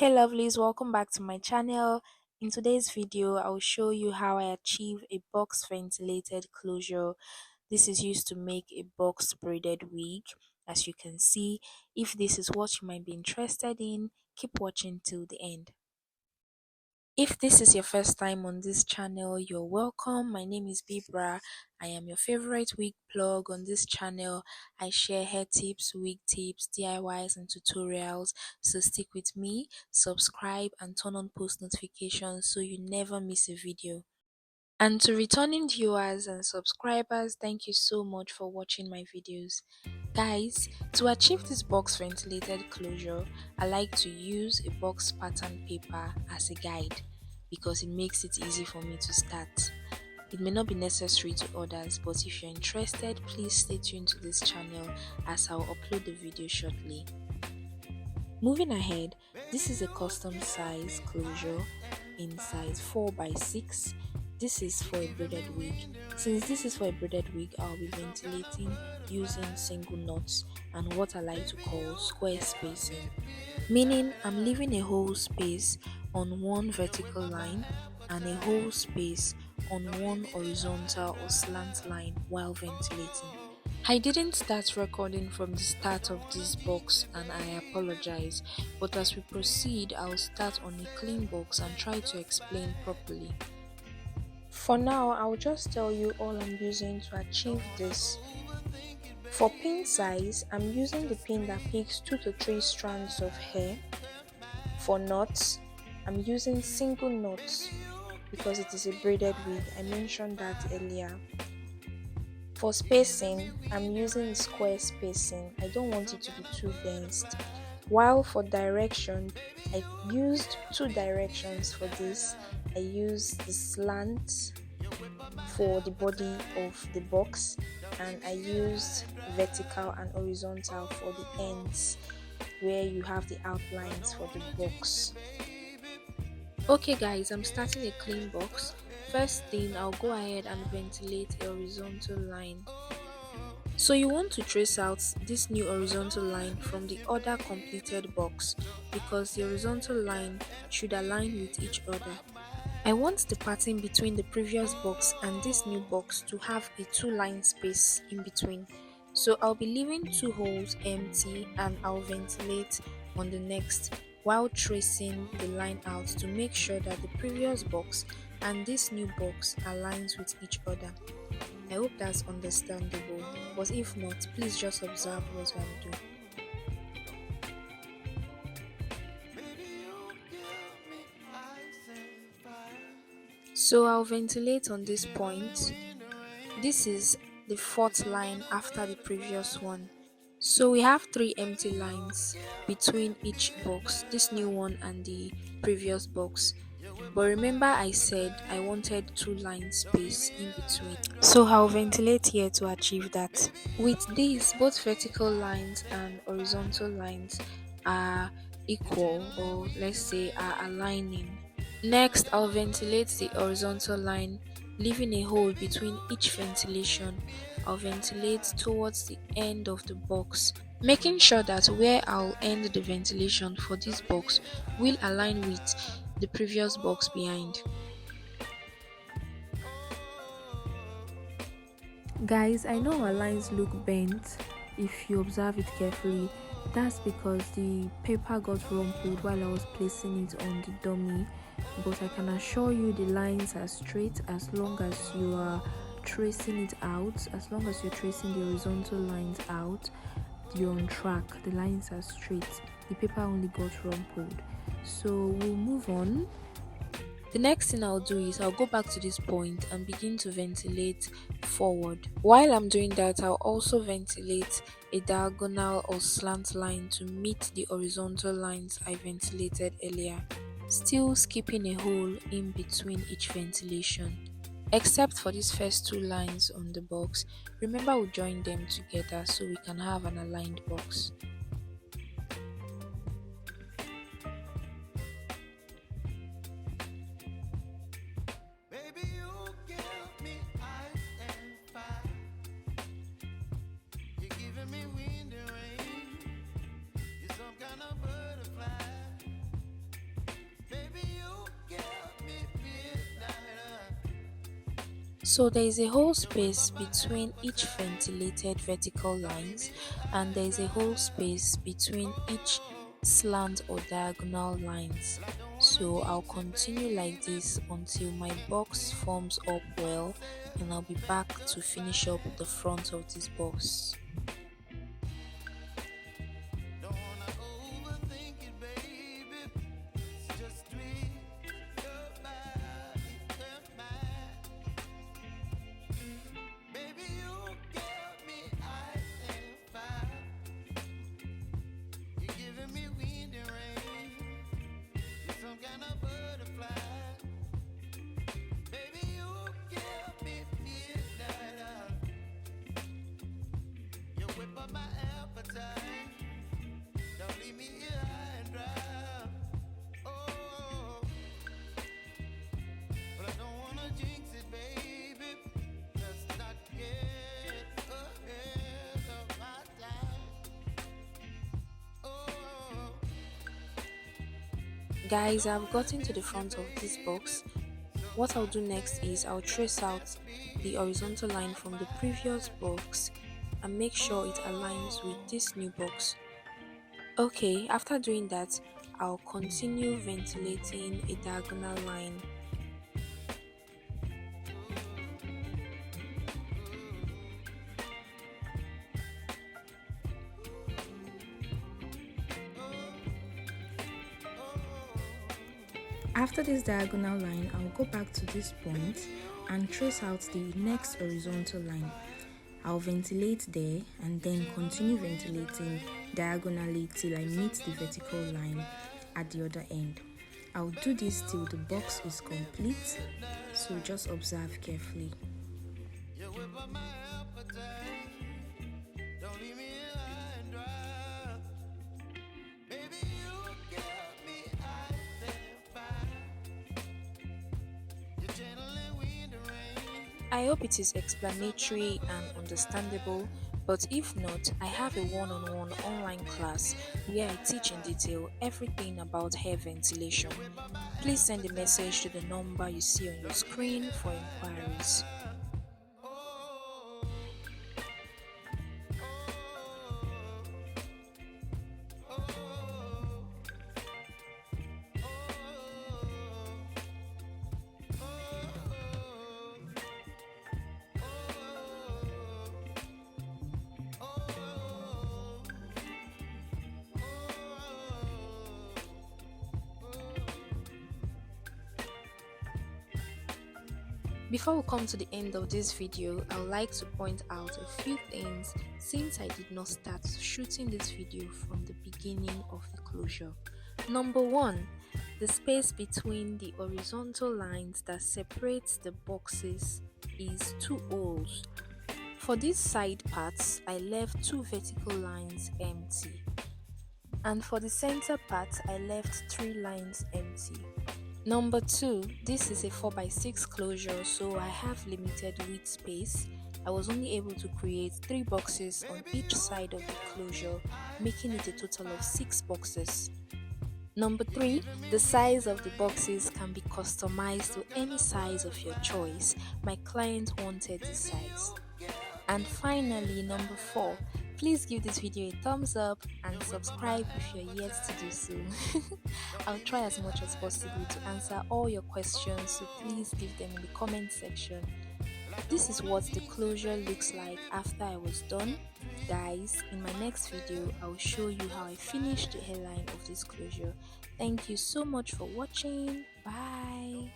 Hey lovelies, welcome back to my channel. In today's video, I'll show you how I achieve a box ventilated closure. This is used to make a box braided wig. As you can see, if this is what you might be interested in, keep watching till the end. If this is your first time on this channel, you're welcome. My name is Bibra. I am your favorite wig blog on this channel. I share hair tips, wig tips, DIYs and tutorials. So stick with me, subscribe and turn on post notifications so you never miss a video. And to returning viewers and subscribers, thank you so much for watching my videos. Guys, to achieve this box ventilated closure, I like to use a box pattern paper as a guide because it makes it easy for me to start. It may not be necessary to others, but if you're interested, please stay tuned to this channel as I'll upload the video shortly. Moving ahead, this is a custom size closure in size 4x6. This is for a braided wig. Since this is for a braided wig, I'll be ventilating using single knots and what I like to call square spacing, meaning I'm leaving a whole space on one vertical line and a whole space on one horizontal or slant line while ventilating. I didn't start recording from the start of this box and I apologize, but as we proceed, I'll start on a clean box and try to explain properly. For now, I'll just tell you all I'm using to achieve this. For pin size, I'm using the pin that picks 2 to 3 strands of hair. For knots, I'm using single knots because it is a braided wig. I mentioned that earlier. For spacing, I'm using square spacing. I don't want it to be too dense. While for direction, I used 2 directions for this. I used the slant for the body of the box and I used vertical and horizontal for the ends where you have the outlines for the box. Okay guys, I'm starting a clean box. First thing, I'll go ahead and ventilate a horizontal line. So you want to trace out this new horizontal line from the other completed box because the horizontal line should align with each other. I want the pattern between the previous box and this new box to have a 2-line space in between. So I'll be leaving 2 holes empty and I'll ventilate on the next while tracing the line out to make sure that the previous box and this new box aligns with each other. I hope that's understandable, but if not, please just observe what I'm doing. So I'll ventilate on this point. This is the 4th line after the previous one. So we have 3 empty lines between each box, this new one and the previous box. But remember I said I wanted 2-line space in between. So I'll ventilate here to achieve that. With these, both vertical lines and horizontal lines are equal, or let's say are aligning. Next, I'll ventilate the horizontal line, leaving a hole between each ventilation. I'll ventilate towards the end of the box, making sure that where I'll end the ventilation for this box will align with the previous box behind. Guys, I know our lines look bent if you observe it carefully. That's because the paper got rumpled while I was placing it on the dummy, but I can assure you the lines are straight as long as you are tracing it out. As long as you're tracing the horizontal lines out, you're on track. The lines are straight. The paper only got rumpled. So we'll move on. The next thing I'll do is I'll go back to this point and begin to ventilate forward. While I'm doing that, I'll also ventilate a diagonal or slant line to meet the horizontal lines I ventilated earlier, still skipping a hole in between each ventilation. Except for these first 2 lines on the box, remember we'll join them together so we can have an aligned box. So there is a whole space between each ventilated vertical lines, and there is a whole space between each slant or diagonal lines. So I'll continue like this until my box forms up well, and I'll be back to finish up the front of this box. Don't wanna overthink it, baby. Just tweak your body, your mind. Baby, you give me ice and fire. You're giving me wind and rain. You're some kind of butterfly. Baby, you give me midnight. You whip up my appetite. Don't leave me here high and dry. Oh, but I don't wanna jinx it, baby. Let's not get ahead of my time. Oh, Guys, I've gotten to the front of this box. What I'll do next is I'll trace out the horizontal line from the previous box and make sure it aligns with this new box. Okay, after doing that, I'll continue ventilating a diagonal line. After this diagonal line, I'll go back to this point and trace out the next horizontal line. I'll ventilate there and then continue ventilating diagonally till I meet the vertical line at the other end. I'll do this till the box is complete, so just observe carefully. you whip up my appetite. Don't leave me here high and dry. Baby, you give me ice and fire. You're gentle and wind and rain. I hope it is explanatory and understandable, but if not, I have a one-on-one online class where I teach in detail everything about hair ventilation. Please send a message to the number you see on your screen for inquiries. Oh, oh, oh, Before we come to the end of this video, I would like to point out a few things since I did not start shooting this video from the beginning of the closure. Number 1, the space between the horizontal lines that separates the boxes is 2 holes. For these side parts, I left 2 vertical lines empty. And for the center part, I left 3 lines empty. Number 2, this is a 4x6 closure, so I have limited width space. I was only able to create 3 boxes on each side of the closure, making it a total of 6 boxes. Number 3, the size of the boxes can be customized to any size of your choice. My client wanted this size. And finally, number 4, please give this video a thumbs up and subscribe if you're yet to do so. I'll try as much as possible to answer all your questions, so please leave them in the comment section. This is what the closure looks like after I was done. Guys, in my next video, I'll show you how I finished the hairline of this closure. Thank you so much for watching. Bye.